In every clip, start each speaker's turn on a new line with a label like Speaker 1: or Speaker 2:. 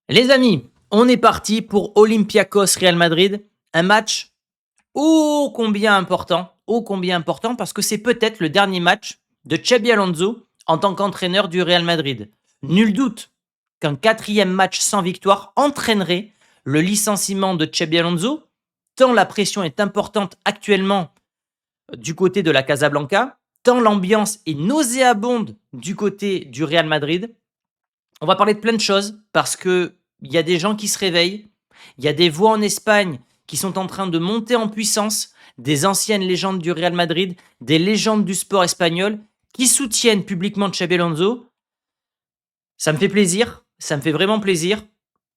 Speaker 1: Les amis, on est parti pour Olympiakos Real Madrid. Un match ô combien important parce que c'est peut-être le dernier match de Xabi Alonso en tant qu'entraîneur du Real Madrid. Nul doute qu'un quatrième match sans victoire entraînerait le licenciement de Xabi Alonso, tant la pression est importante actuellement du côté de la Casablanca, tant l'ambiance est nauséabonde du côté du Real Madrid. On va parler de plein de choses parce que il y a des gens qui se réveillent, il y a des voix en Espagne qui sont en train de monter en puissance, des anciennes légendes du Real Madrid, des légendes du sport espagnol qui soutiennent publiquement Xabi Alonso. Ça me fait plaisir, ça me fait vraiment plaisir.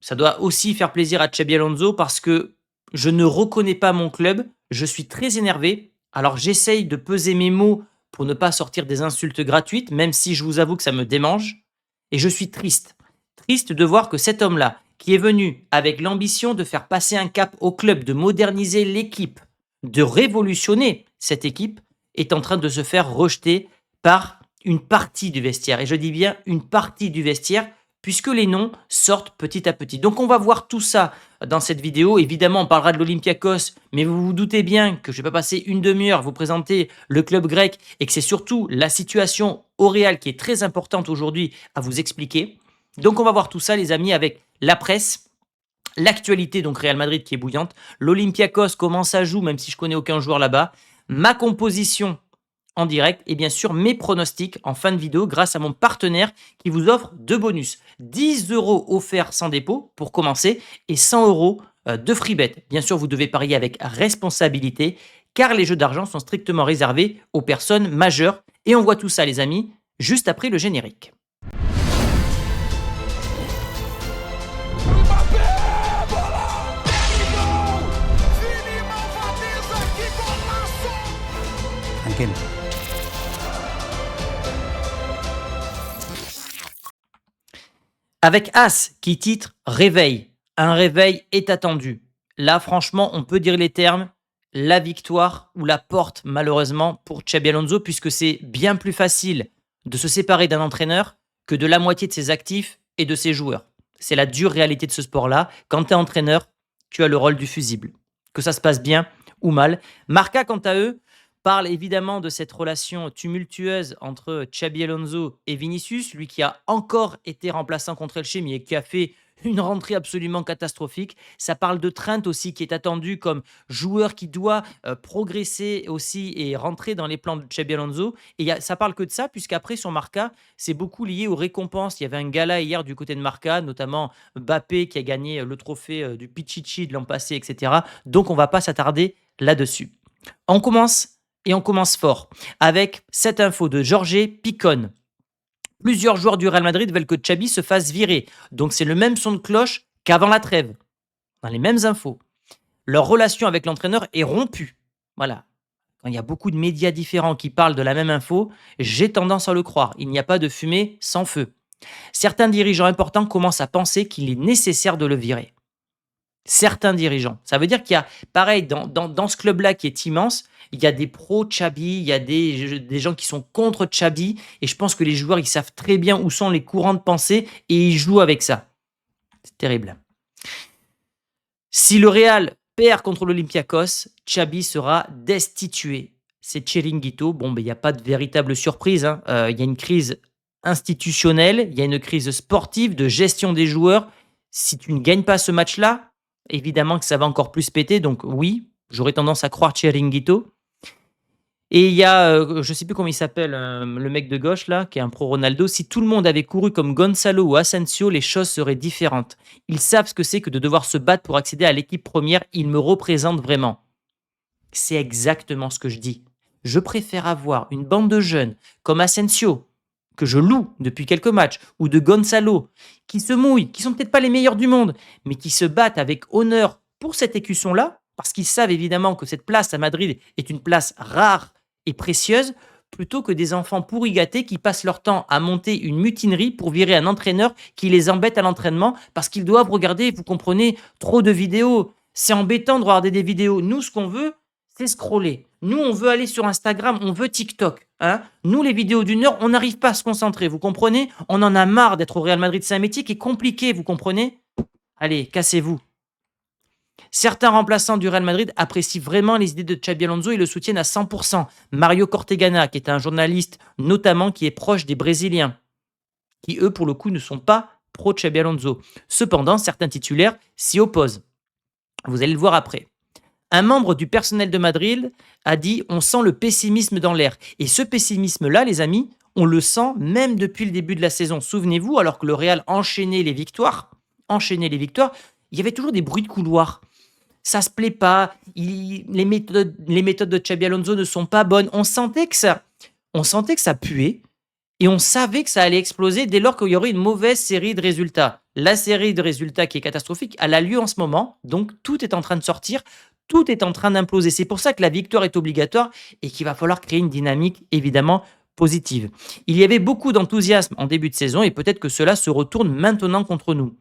Speaker 1: Ça doit aussi faire plaisir à Xabi Alonso parce que je ne reconnais pas mon club, je suis très énervé. Alors j'essaye de peser mes mots pour ne pas sortir des insultes gratuites, même si je vous avoue que ça me démange. Et je suis triste. Triste de voir que cet homme-là, qui est venu avec l'ambition de faire passer un cap au club, de moderniser l'équipe, de révolutionner cette équipe, est en train de se faire rejeter par une partie du vestiaire. Et je dis bien une partie du vestiaire, puisque les noms sortent petit à petit. Donc on va voir tout ça dans cette vidéo. Évidemment, on parlera de l'Olympiakos, mais vous vous doutez bien que je ne vais pas passer une demi-heure à vous présenter le club grec et que c'est surtout la situation au Real qui est très importante aujourd'hui à vous expliquer. Donc on va voir tout ça, les amis, avec la presse, l'actualité, donc Real Madrid qui est bouillante, l'Olympiakos, comment ça joue, même si je connais aucun joueur là-bas, ma composition en direct et bien sûr mes pronostics en fin de vidéo grâce à mon partenaire qui vous offre deux bonus. 10 € offerts sans dépôt pour commencer et 100 € de free bet. Bien sûr, vous devez parier avec responsabilité car les jeux d'argent sont strictement réservés aux personnes majeures. Et on voit tout ça, les amis, juste après le générique.
Speaker 2: Tranquilo.
Speaker 1: Avec As qui titre Réveil. Un réveil est attendu. Là, franchement, on peut dire les termes. La victoire ou la porte, malheureusement, pour Xabi Alonso, puisque c'est bien plus facile de se séparer d'un entraîneur que de la moitié de ses actifs et de ses joueurs. C'est la dure réalité de ce sport-là. Quand tu es entraîneur, tu as le rôle du fusible. Que ça se passe bien ou mal. Marca, quant à eux, parle évidemment de cette relation tumultueuse entre Xabi Alonso et Vinicius, lui qui a encore été remplaçant contre Elche, mais qui a fait une rentrée absolument catastrophique. Ça parle de Trent aussi, qui est attendu comme joueur qui doit progresser aussi et rentrer dans les plans de Xabi Alonso. Et ça parle que de ça, puisqu'après, sur Marca, c'est beaucoup lié aux récompenses. Il y avait un gala hier du côté de Marca, notamment Mbappé qui a gagné le trophée du Pichichi de l'an passé, etc. Donc, on ne va pas s'attarder là-dessus. On commence et on commence fort avec cette info de Jorge Picon. Plusieurs joueurs du Real Madrid veulent que Xabi se fasse virer. Donc c'est le même son de cloche qu'avant la trêve. Dans les mêmes infos. Leur relation avec l'entraîneur est rompue. Voilà. Quand il y a beaucoup de médias différents qui parlent de la même info, j'ai tendance à le croire. Il n'y a pas de fumée sans feu. Certains dirigeants importants commencent à penser qu'il est nécessaire de le virer. Certains dirigeants. Ça veut dire qu'il y a, pareil, dans ce club-là qui est immense, il y a des pro-Xabi, il y a des gens qui sont contre Xabi, et je pense que les joueurs, ils savent très bien où sont les courants de pensée, et ils jouent avec ça. C'est terrible. Si le Real perd contre l'Olympiakos, Xabi sera destitué. C'est Chiringuito. Bon, il n'y a pas de véritable surprise. Il y a une crise institutionnelle, il y a une crise sportive, de gestion des joueurs. Si tu ne gagnes pas ce match-là, évidemment que ça va encore plus péter. Donc oui, j'aurais tendance à croire Chiringuito. Et il y a, je ne sais plus comment il s'appelle, le mec de gauche là, qui est un pro Ronaldo. Si tout le monde avait couru comme Gonzalo ou Asensio, les choses seraient différentes. Ils savent ce que c'est que de devoir se battre pour accéder à l'équipe première. Ils me représentent vraiment. C'est exactement ce que je dis. Je préfère avoir une bande de jeunes comme Asensio, que je loue depuis quelques matchs, ou de Gonzalo, qui se mouillent, qui sont peut-être pas les meilleurs du monde, mais qui se battent avec honneur pour cette écusson-là, parce qu'ils savent évidemment que cette place à Madrid est une place rare et précieuse, plutôt que des enfants pourri gâtés qui passent leur temps à monter une mutinerie pour virer un entraîneur qui les embête à l'entraînement, parce qu'ils doivent regarder, vous comprenez, trop de vidéos. C'est embêtant de regarder des vidéos. Nous, ce qu'on veut, c'est scroller. Nous, on veut aller sur Instagram, on veut TikTok. Nous, les vidéos d'une heure, on n'arrive pas à se concentrer, vous comprenez? On en a marre d'être au Real Madrid. C'est un métier qui est compliqué, vous comprenez? Allez, cassez-vous. Certains remplaçants du Real Madrid apprécient vraiment les idées de Xabi Alonso et le soutiennent à 100%. Mario Cortegana, qui est un journaliste notamment qui est proche des Brésiliens, qui eux, pour le coup, ne sont pas pro Xabi Alonso. Cependant, certains titulaires s'y opposent. Vous allez le voir après. Un membre du personnel de Madrid a dit « On sent le pessimisme dans l'air ». Et ce pessimisme-là, les amis, on le sent même depuis le début de la saison. Souvenez-vous, alors que le Real enchaînait les victoires, il y avait toujours des bruits de couloir. Ça se plaît pas, les méthodes de Xabi Alonso ne sont pas bonnes. On sentait que ça puait et on savait que ça allait exploser dès lors qu'il y aurait une mauvaise série de résultats. La série de résultats qui est catastrophique, elle a lieu en ce moment, donc tout est en train de sortir, tout est en train d'imploser. C'est pour ça que la victoire est obligatoire et qu'il va falloir créer une dynamique évidemment positive. Il y avait beaucoup d'enthousiasme en début de saison et peut-être que cela se retourne maintenant contre nous.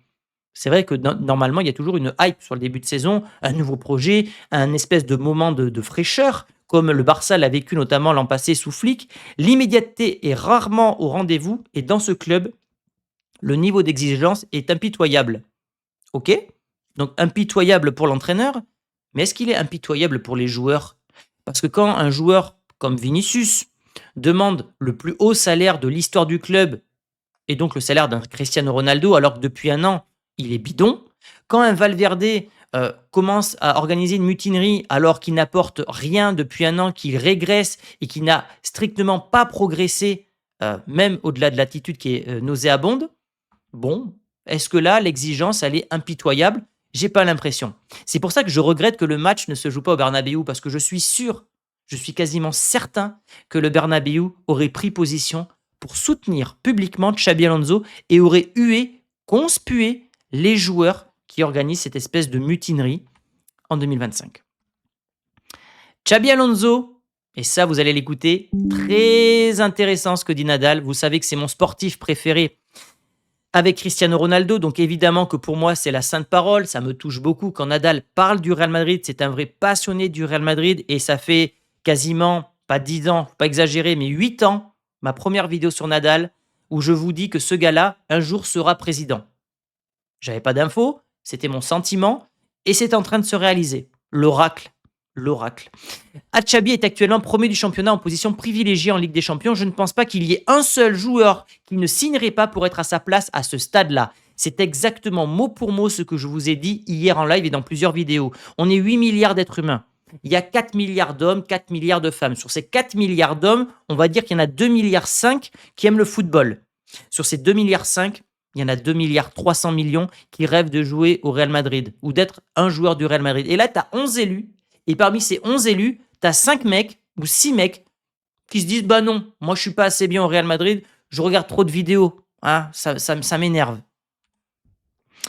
Speaker 1: C'est vrai que normalement, il y a toujours une hype sur le début de saison, un nouveau projet, un espèce de moment de fraîcheur, comme le Barça l'a vécu notamment l'an passé sous Flick. L'immédiateté est rarement au rendez-vous et dans ce club, le niveau d'exigence est impitoyable. Ok? Donc impitoyable pour l'entraîneur, mais est-ce qu'il est impitoyable pour les joueurs? Parce que quand un joueur comme Vinicius demande le plus haut salaire de l'histoire du club, et donc le salaire d'un Cristiano Ronaldo, alors que depuis un an, il est bidon. Quand un Valverde commence à organiser une mutinerie alors qu'il n'apporte rien depuis un an, qu'il régresse et qu'il n'a strictement pas progressé, même au-delà de l'attitude qui est nauséabonde, bon, est-ce que là, l'exigence, elle est impitoyable? J'ai pas l'impression. C'est pour ça que je regrette que le match ne se joue pas au Bernabéu, parce que je suis sûr, je suis quasiment certain que le Bernabéu aurait pris position pour soutenir publiquement Xabi Alonso et aurait hué, conspué les joueurs qui organisent cette espèce de mutinerie en 2025. Xabi Alonso, et ça vous allez l'écouter, très intéressant ce que dit Nadal. Vous savez que c'est mon sportif préféré avec Cristiano Ronaldo, donc évidemment que pour moi c'est la sainte parole, ça me touche beaucoup quand Nadal parle du Real Madrid, c'est un vrai passionné du Real Madrid et ça fait quasiment, pas 10 ans, pas exagérer, mais 8 ans, ma première vidéo sur Nadal, où je vous dis que ce gars-là, un jour sera président. J'avais pas d'infos, c'était mon sentiment, et c'est en train de se réaliser. L'oracle. Xabi est actuellement premier du championnat en position privilégiée en Ligue des Champions. Je ne pense pas qu'il y ait un seul joueur qui ne signerait pas pour être à sa place à ce stade-là. C'est exactement mot pour mot ce que je vous ai dit hier en live et dans plusieurs vidéos. On est 8 milliards d'êtres humains. Il y a 4 milliards d'hommes, 4 milliards de femmes. Sur ces 4 milliards d'hommes, on va dire qu'il y en a 2 milliards 5 qui aiment le football. Sur ces 2 milliards 5, il y en a 2 milliards 300 millions qui rêvent de jouer au Real Madrid ou d'être un joueur du Real Madrid. Et là, tu as 11 élus. Et parmi ces 11 élus, tu as 5 mecs ou 6 mecs qui se disent « Bah non, moi je suis pas assez bien au Real Madrid, je regarde trop de vidéos. Hein, ça m'énerve. »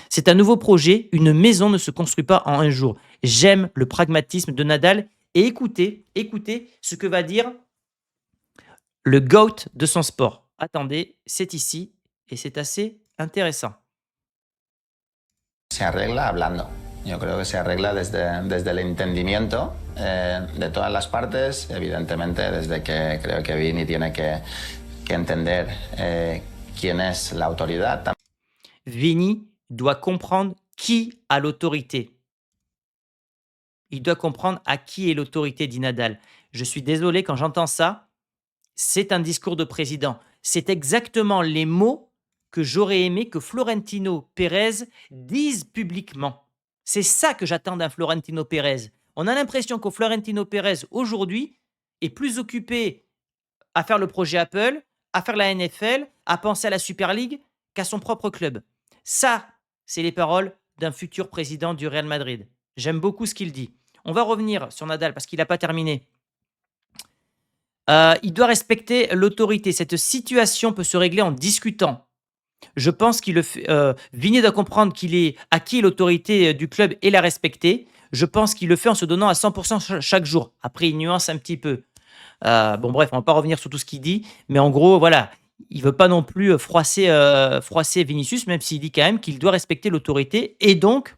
Speaker 1: C'est un nouveau projet. Une maison ne se construit pas en un jour. J'aime le pragmatisme de Nadal. Et écoutez ce que va dire le GOAT de son sport. Attendez, c'est ici et c'est assez intéressant.
Speaker 2: Se arregla hablando. Yo creo que se arregla desde el entendimiento de todas las partes, evidentemente desde que creo que Vini tiene que entender quién es la autoridad.
Speaker 1: Vini doit comprendre qui a l'autorité. Il doit comprendre à qui est l'autorité, dit Nadal. Je suis désolé, quand j'entends ça, c'est un discours de président. C'est exactement les mots que j'aurais aimé que Florentino Pérez dise publiquement. C'est ça que j'attends d'un Florentino Pérez. On a l'impression que Florentino Pérez, aujourd'hui, est plus occupé à faire le projet Apple, à faire la NFL, à penser à la Super League qu'à son propre club. Ça, c'est les paroles d'un futur président du Real Madrid. J'aime beaucoup ce qu'il dit. On va revenir sur Nadal parce qu'il n'a pas terminé. Il doit respecter l'autorité. Cette situation peut se régler en discutant. Je pense qu'il le fait. Vini doit comprendre qu'il est acquis l'autorité du club et la respecter. Je pense qu'il le fait en se donnant à 100% chaque jour. Après, il nuance un petit peu. Bon, bref, on ne va pas revenir sur tout ce qu'il dit. Mais en gros, voilà, il ne veut pas non plus froisser Vinicius, même s'il dit quand même qu'il doit respecter l'autorité. Et donc,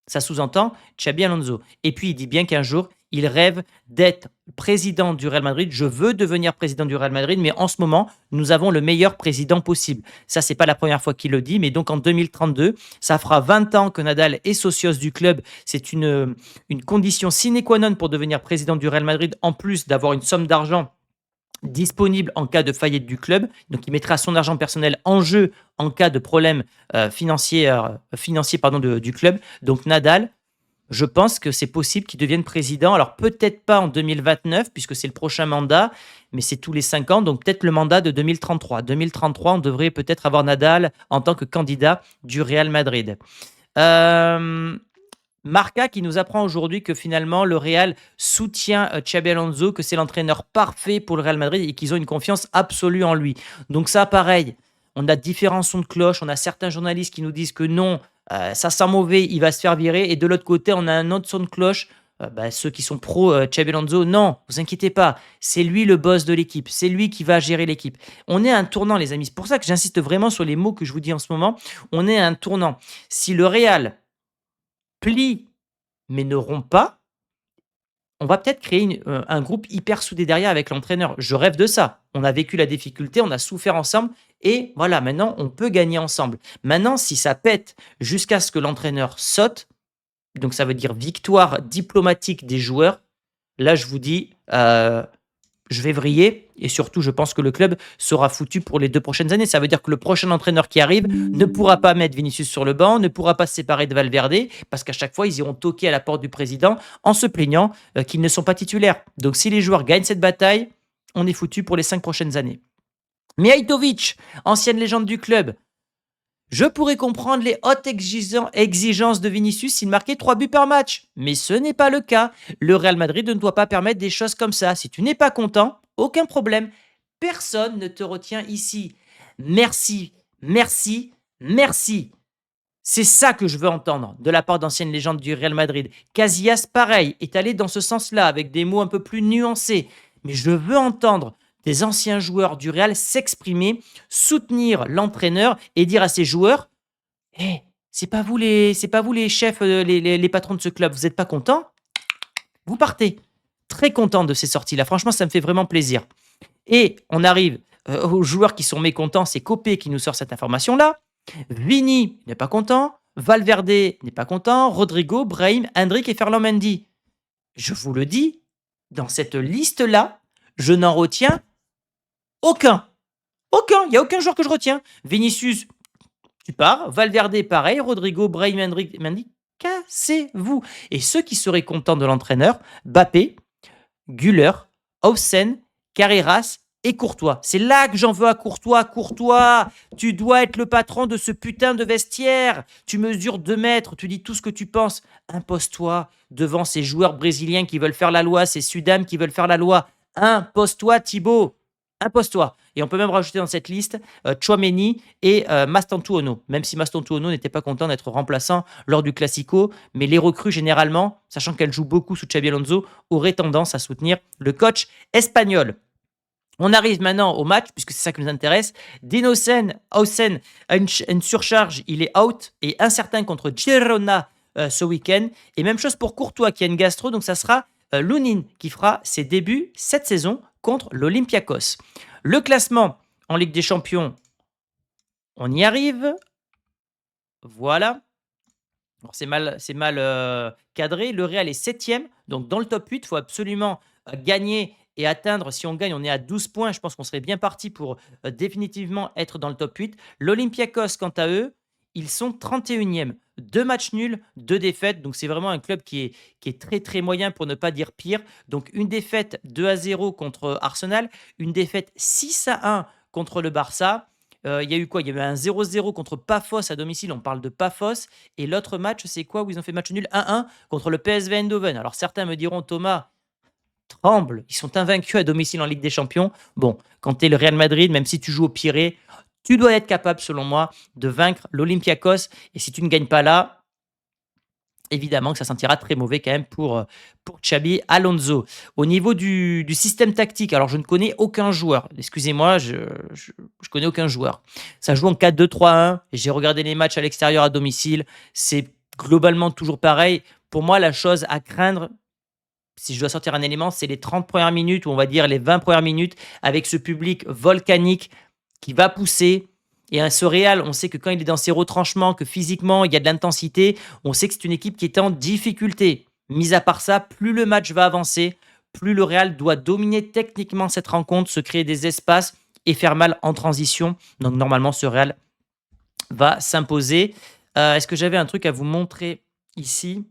Speaker 1: ça sous-entend Xabi Alonso. Et puis, il dit bien qu'un jour, il rêve d'être président du Real Madrid. Je veux devenir président du Real Madrid, mais en ce moment, nous avons le meilleur président possible. Ça, c'est pas la première fois qu'il le dit, mais donc en 2032, ça fera 20 ans que Nadal est socios du club. C'est une condition sine qua non pour devenir président du Real Madrid, en plus d'avoir une somme d'argent disponible en cas de faillite du club. Donc, il mettra son argent personnel en jeu en cas de problème financier du club. Donc, Nadal, je pense que c'est possible qu'il devienne président. Alors, peut-être pas en 2029, puisque c'est le prochain mandat, mais c'est tous les 5 ans. Donc, peut-être le mandat de 2033. 2033, on devrait peut-être avoir Nadal en tant que candidat du Real Madrid. Marca qui nous apprend aujourd'hui que finalement le Real soutient Xabi Alonso, que c'est l'entraîneur parfait pour le Real Madrid et qu'ils ont une confiance absolue en lui. Donc ça, pareil, on a différents sons de cloche, on a certains journalistes qui nous disent que non, ça sent mauvais, il va se faire virer. Et de l'autre côté, on a un autre son de cloche, ceux qui sont pro Xabi Alonso. Non, vous inquiétez pas, c'est lui le boss de l'équipe, c'est lui qui va gérer l'équipe. On est à un tournant, les amis. C'est pour ça que j'insiste vraiment sur les mots que je vous dis en ce moment. On est à un tournant. Si le Real plie mais ne rompt pas, on va peut-être créer un groupe hyper soudé derrière avec l'entraîneur. Je rêve de ça. On a vécu la difficulté, on a souffert ensemble et voilà, maintenant on peut gagner ensemble. Maintenant, si ça pète jusqu'à ce que l'entraîneur saute, donc ça veut dire victoire diplomatique des joueurs, là je vous dis, je vais vriller et surtout, je pense que le club sera foutu pour les 2 prochaines années. Ça veut dire que le prochain entraîneur qui arrive ne pourra pas mettre Vinicius sur le banc, ne pourra pas se séparer de Valverde parce qu'à chaque fois, ils iront toquer à la porte du président en se plaignant qu'ils ne sont pas titulaires. Donc, si les joueurs gagnent cette bataille, on est foutu pour les 5 prochaines années. Mihajlovic, ancienne légende du club. Je pourrais comprendre les hautes exigences de Vinicius s'il marquait 3 buts par match. Mais ce n'est pas le cas. Le Real Madrid ne doit pas permettre des choses comme ça. Si tu n'es pas content, aucun problème. Personne ne te retient ici. Merci, merci, merci. C'est ça que je veux entendre de la part d'anciennes légendes du Real Madrid. Casillas, pareil, est allé dans ce sens-là avec des mots un peu plus nuancés. Mais je veux entendre des anciens joueurs du Real s'exprimer, soutenir l'entraîneur et dire à ses joueurs c'est pas vous les chefs, les patrons de ce club, vous n'êtes pas contents? Vous partez. Très content de ces sorties-là. Franchement, ça me fait vraiment plaisir. Et on arrive aux joueurs qui sont mécontents. C'est Copé qui nous sort cette information-là. Vini n'est pas content. Valverde n'est pas content. Rodrigo, Brahim, Hendrick et Ferland Mendy. Je vous le dis, dans cette liste-là, je n'en retiens aucun. Aucun. Il n'y a aucun joueur que je retiens. Vinicius, tu pars. Valverde, pareil. Rodrigo, Brahim, Hendrick, Mendy. Cassez-vous. Et ceux qui seraient contents de l'entraîneur, Bappé, Güler, Hausen, Carreras et Courtois. C'est là que j'en veux à Courtois. Courtois, tu dois être le patron de ce putain de vestiaire. Tu mesures 2 mètres, tu dis tout ce que tu penses. Impose-toi devant ces joueurs brésiliens qui veulent faire la loi, ces Sudam qui veulent faire la loi. Impose-toi, Thibaut. Impose-toi. Et on peut même rajouter dans cette liste Tchouaméni et Mastantuono. Même si Mastantuono n'était pas content d'être remplaçant lors du Classico, mais les recrues généralement, sachant qu'elles jouent beaucoup sous Xabi Alonso, auraient tendance à soutenir le coach espagnol. On arrive maintenant au match, puisque c'est ça qui nous intéresse. Hausen a une surcharge, il est out et incertain contre Girona ce week-end. Et même chose pour Courtois qui a une gastro, donc ça sera Lunin qui fera ses débuts cette saison contre l'Olympiakos. Le classement en Ligue des Champions, on y arrive. Voilà. Alors c'est mal cadré. Le Real est 7e, donc dans le top 8. Il faut absolument gagner et atteindre. Si on gagne, on est à 12 points. Je pense qu'on serait bien parti pour définitivement être dans le top 8. L'Olympiakos, quant à eux, ils sont 31e. 2 matchs nuls, 2 défaites. Donc, c'est vraiment un club qui est très, très moyen pour ne pas dire pire. Donc, une défaite 2-0 contre Arsenal. Une défaite 6-1 contre le Barça. Il y a eu quoi? Il y a eu un 0-0 contre Paphos à domicile. On parle de Paphos. Et l'autre match, c'est quoi où ils ont fait match nul? 1-1 contre le PSV Eindhoven. Alors, certains me diront, Thomas, tremble. Ils sont invaincus à domicile en Ligue des Champions. Bon, quand tu es le Real Madrid, même si tu joues au Pirée, tu dois être capable, selon moi, de vaincre l'Olympiakos. Et si tu ne gagnes pas là, évidemment que ça sentira très mauvais quand même pour Xabi Alonso. Au niveau du système tactique, alors je ne connais aucun joueur. Excusez-moi, je connais aucun joueur. Ça joue en 4-2-3-1. J'ai regardé les matchs à l'extérieur à domicile. C'est globalement toujours pareil. Pour moi, la chose à craindre, si je dois sortir un élément, c'est les 30 premières minutes ou on va dire les 20 premières minutes avec ce public volcanique qui va pousser. Et ce Real, on sait que quand il est dans ses retranchements, que physiquement, il y a de l'intensité, on sait que c'est une équipe qui est en difficulté. Mis à part ça, plus le match va avancer, plus le Real doit dominer techniquement cette rencontre, se créer des espaces et faire mal en transition. Donc normalement, ce Real va s'imposer. Est-ce que j'avais un truc à vous montrer ici?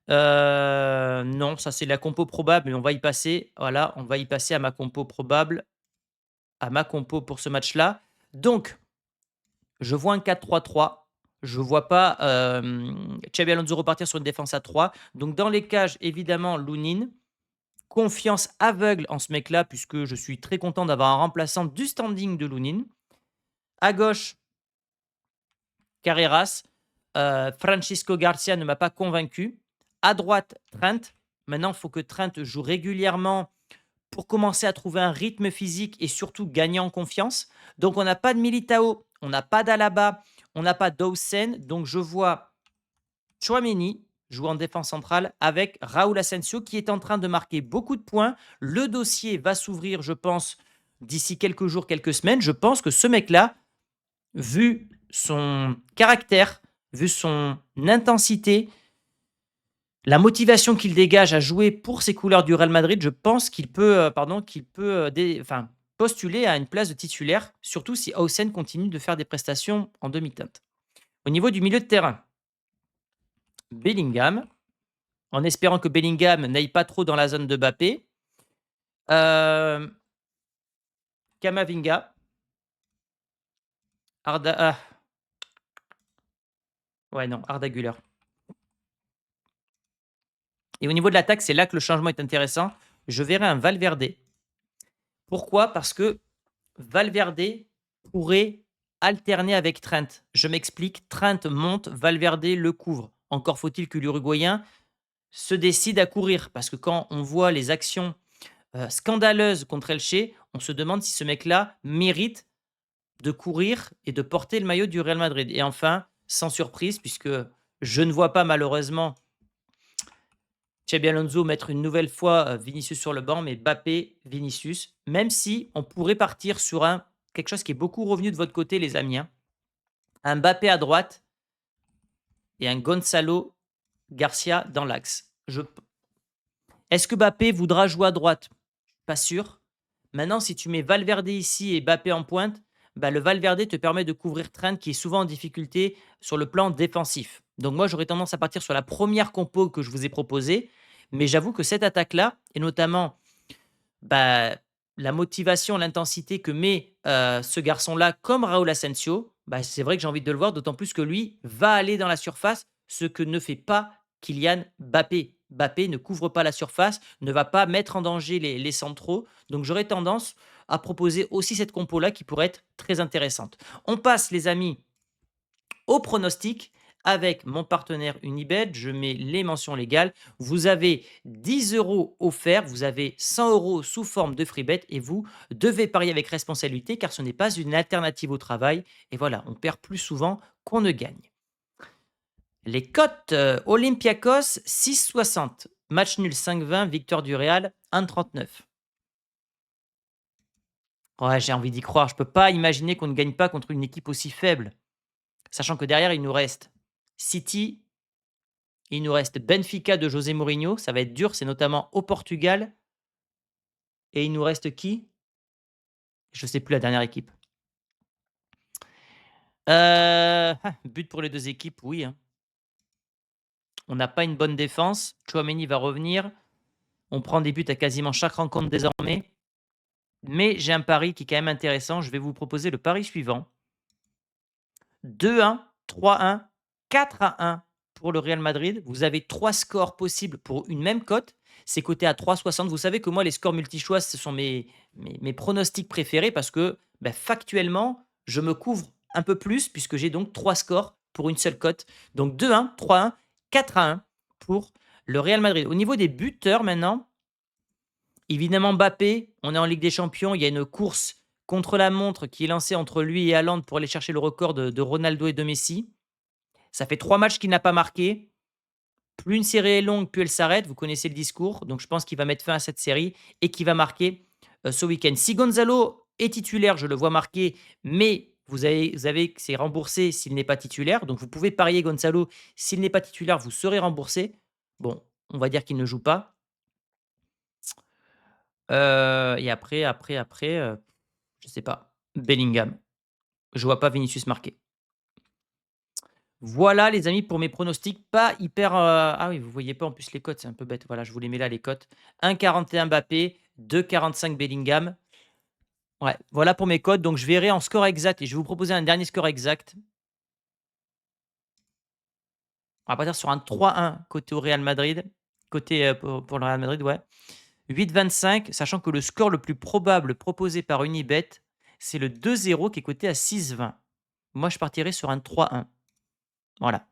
Speaker 1: Non, ça c'est la compo probable, mais on va y passer. Voilà, on va y passer à ma compo probable, à ma compo pour ce match-là. Donc, je vois un 4-3-3. Je vois pas Xabi Alonso repartir sur une défense à 3. Donc, dans les cages, évidemment, Lounine. Confiance aveugle en ce mec-là, puisque je suis très content d'avoir un remplaçant du standing de Lounine. À gauche, Carreras. Francisco Garcia ne m'a pas convaincu. À droite, Trent. Maintenant, il faut que Trent joue régulièrement pour commencer à trouver un rythme physique et surtout gagner en confiance. Donc, on n'a pas de Militao, on n'a pas d'Alaba, on n'a pas d'Hausen. Donc, je vois Tchouaméni jouer en défense centrale avec Raúl Asensio qui est en train de marquer beaucoup de points. Le dossier va s'ouvrir, je pense, d'ici quelques jours, quelques semaines. Je pense que ce mec-là, vu son caractère, vu son intensité, la motivation qu'il dégage à jouer pour ses couleurs du Real Madrid, je pense qu'il peut, postuler à une place de titulaire, surtout si Hausen continue de faire des prestations en demi-teinte. Au niveau du milieu de terrain, Bellingham, en espérant que Bellingham n'aille pas trop dans la zone de Mbappé. Camavinga. Arda Güler. Et au niveau de l'attaque, c'est là que le changement est intéressant. Je verrai un Valverde. Pourquoi? Parce que Valverde pourrait alterner avec Trent. Je m'explique. Trent monte, Valverde le couvre. Encore faut-il que l'Uruguayen se décide à courir. Parce que quand on voit les actions scandaleuses contre Elche, on se demande si ce mec-là mérite de courir et de porter le maillot du Real Madrid. Et enfin, sans surprise, puisque je ne vois pas malheureusement Xabi Alonso mettre une nouvelle fois Vinicius sur le banc, mais Mbappé, Vinicius, même si on pourrait partir sur quelque chose qui est beaucoup revenu de votre côté, les amis. Un Mbappé à droite et un Gonzalo Garcia dans l'axe. Est-ce que Mbappé voudra jouer à droite? Pas sûr. Maintenant, si tu mets Valverde ici et Mbappé en pointe, le Valverde te permet de couvrir Trent qui est souvent en difficulté sur le plan défensif. Donc moi, j'aurais tendance à partir sur la première compo que je vous ai proposée. Mais j'avoue que cette attaque-là, et notamment la motivation, l'intensité que met ce garçon-là comme Raúl Asensio, c'est vrai que j'ai envie de le voir, d'autant plus que lui va aller dans la surface, ce que ne fait pas Kylian Mbappé. Mbappé ne couvre pas la surface, ne va pas mettre en danger les centraux. Donc j'aurais tendance à proposer aussi cette compo-là qui pourrait être très intéressante. On passe, les amis, au pronostic avec mon partenaire Unibet. Je mets les mentions légales. Vous avez 10 € offerts, vous avez 100 € sous forme de free bet et vous devez parier avec responsabilité car ce n'est pas une alternative au travail. Et voilà, on perd plus souvent qu'on ne gagne. Les cotes Olympiakos 6,60. Match nul 5,20. Victoire du Real 1,39. Ouais, j'ai envie d'y croire. Je ne peux pas imaginer qu'on ne gagne pas contre une équipe aussi faible. Sachant que derrière, il nous reste City, il nous reste Benfica de José Mourinho. Ça va être dur, c'est notamment au Portugal. Et il nous reste qui? Je ne sais plus la dernière équipe. But pour les deux équipes, oui. On n'a pas une bonne défense. Tchouaméni va revenir. On prend des buts à quasiment chaque rencontre désormais. Mais j'ai un pari qui est quand même intéressant. Je vais vous proposer le pari suivant. 2-1, 3-1, 4-1 pour le Real Madrid. Vous avez 3 scores possibles pour une même cote. C'est coté à 3,60. Vous savez que moi, les scores multi-choix, ce sont mes pronostics préférés parce que factuellement, je me couvre un peu plus puisque j'ai donc 3 scores pour une seule cote. Donc 2-1, 3-1, 4-1 pour le Real Madrid. Au niveau des buteurs maintenant, évidemment Mbappé, on est en Ligue des Champions, il y a une course contre la montre qui est lancée entre lui et Haaland pour aller chercher le record de Ronaldo et de Messi. Ça fait 3 matchs qu'il n'a pas marqué. Plus une série est longue, plus elle s'arrête. Vous connaissez le discours. Donc, je pense qu'il va mettre fin à cette série et qu'il va marquer ce week-end. Si Gonzalo est titulaire, je le vois marquer, mais vous avez que c'est remboursé s'il n'est pas titulaire. Donc, vous pouvez parier Gonzalo. S'il n'est pas titulaire, vous serez remboursé. Bon, on va dire qu'il ne joue pas. Et après, je sais pas. Bellingham. Je vois pas Vinicius marquer. Voilà les amis pour mes pronostics, pas hyper, ah oui, vous voyez pas en plus les cotes, c'est un peu bête. Voilà, je vous les mets là les cotes. 1,41 Mbappé, 2,45 Bellingham. Ouais, voilà pour mes cotes. Donc je verrai en score exact et je vais vous proposer un dernier score exact. On va partir sur un 3-1 côté au Real Madrid, côté, pour le Real Madrid, ouais. 8,25, sachant que le score le plus probable proposé par Unibet, c'est le 2-0 qui est coté à 6,20. Moi, je partirais sur un 3-1. Voilà.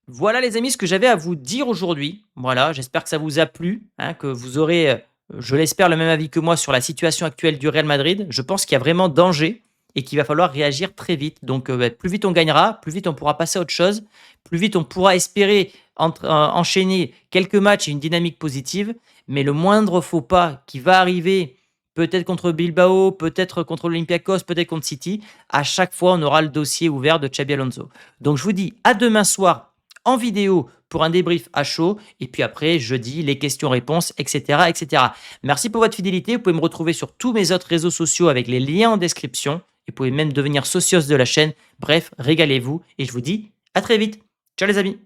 Speaker 1: Voilà les amis ce que j'avais à vous dire aujourd'hui. Voilà, j'espère que ça vous a plu, hein, que vous aurez, je l'espère, le même avis que moi sur la situation actuelle du Real Madrid. Je pense qu'il y a vraiment danger et qu'il va falloir réagir très vite. Donc, plus vite on gagnera, plus vite on pourra passer à autre chose, plus vite on pourra espérer enchaîner quelques matchs et une dynamique positive. Mais le moindre faux pas qui va arriver, peut-être contre Bilbao, peut-être contre l'Olympiakos, peut-être contre City, à chaque fois on aura le dossier ouvert de Xabi Alonso. Donc je vous dis à demain soir en vidéo pour un débrief à chaud. Et puis après, jeudi, les questions-réponses, etc., etc. Merci pour votre fidélité. Vous pouvez me retrouver sur tous mes autres réseaux sociaux avec les liens en description. Et vous pouvez même devenir socios de la chaîne. Bref, régalez-vous. Et je vous dis à très vite. Ciao les amis.